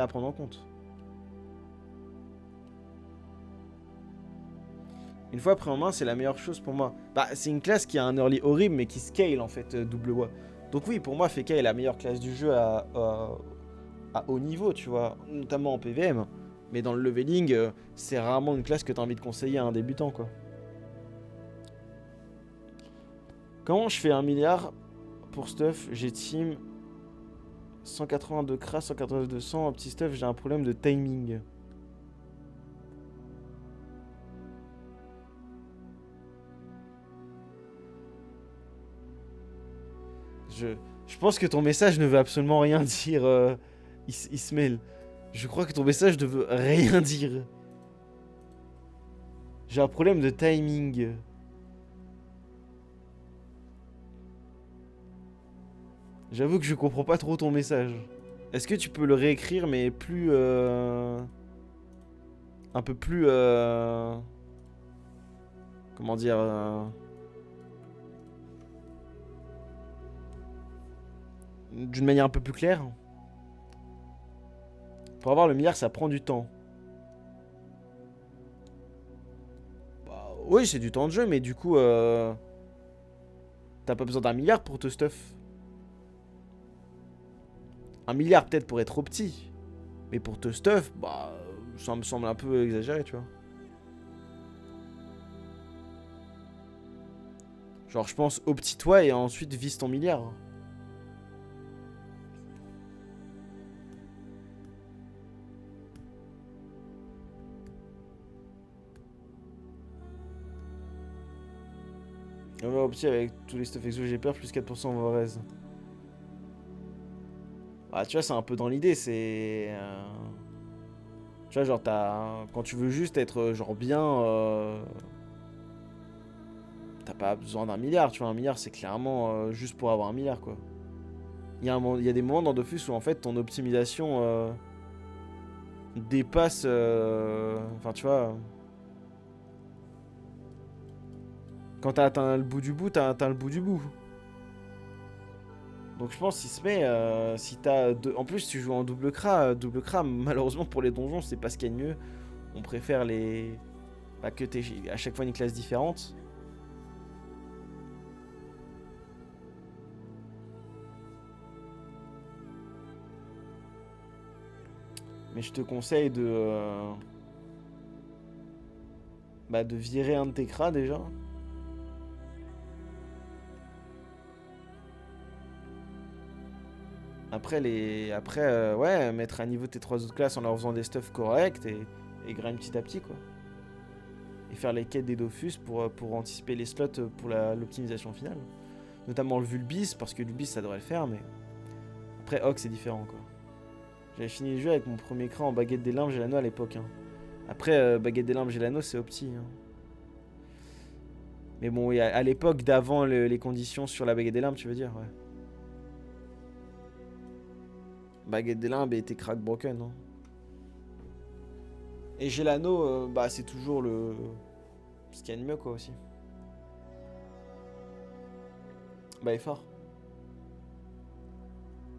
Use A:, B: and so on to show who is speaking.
A: à prendre en compte. Une fois pris en main, c'est la meilleure chose pour moi. Bah, c'est une classe qui a un early horrible, mais qui scale en fait, double voix. Donc oui, pour moi, Feka est la meilleure classe du jeu à haut niveau, tu vois, notamment en PVM. Mais dans le leveling, c'est rarement une classe que tu as envie de conseiller à un débutant, quoi. Comment je fais 1 milliard pour stuff? J'ai team 182 cras, 182 200. En petit stuff, j'ai un problème de timing. Je, je pense que ton message ne veut absolument rien dire, Ismail. Je crois que ton message ne veut rien dire. J'ai un problème de timing. J'avoue que je comprends pas trop ton message. Est-ce que tu peux le réécrire, mais plus... un peu plus... comment dire d'une manière un peu plus claire? Pour avoir le milliard, ça prend du temps. Bah, oui, c'est du temps de jeu, mais du coup... t'as pas besoin d'un milliard pour te stuff. 1 milliard peut-être pour être trop petit. Mais pour te stuff, bah... ça me semble un peu exagéré, tu vois. Genre, je pense au petit toit et ensuite vise ton milliard. On va au petit avec tous les stuff exo, j'ai peur, plus 4% en Varese. Bah, tu vois, c'est un peu dans l'idée, c'est... tu vois, genre, quand tu veux juste être, genre, bien... t'as pas besoin d'un milliard, tu vois. Un milliard, c'est clairement juste pour avoir un milliard, quoi. Il y a des moments dans Dofus où, en fait, ton optimisation dépasse... enfin, tu vois... Quand t'as atteint le bout du bout, t'as atteint le bout du bout. Donc je pense qu'il se met, si t'as... En plus, tu joues en double cra, malheureusement pour les donjons, c'est pas ce qu'il y a de mieux. On préfère les... bah, que t'aies à chaque fois une classe différente. Mais je te conseille de... bah, de virer un de tes cras déjà. Après, ouais, mettre à niveau tes 3 autres classes en leur faisant des stuff corrects et grind petit à petit, quoi. Et faire les quêtes des Dofus pour anticiper les slots pour l'optimisation finale. Notamment le Vulbis, parce que le Vulbis ça devrait le faire, mais... Après, Ox c'est différent, quoi. J'avais fini le jeu avec mon premier cran en baguette des limbes Gélano à l'époque, hein. Après, baguette des limbes Gélano c'est opti, hein. Mais bon, à l'époque d'avant les conditions sur la baguette des limbes, tu veux dire, ouais. Baguette des limbes était crack broken, hein. Et Gélano, bah c'est toujours ce qu'il y a de mieux, quoi, aussi. Bah, il est fort.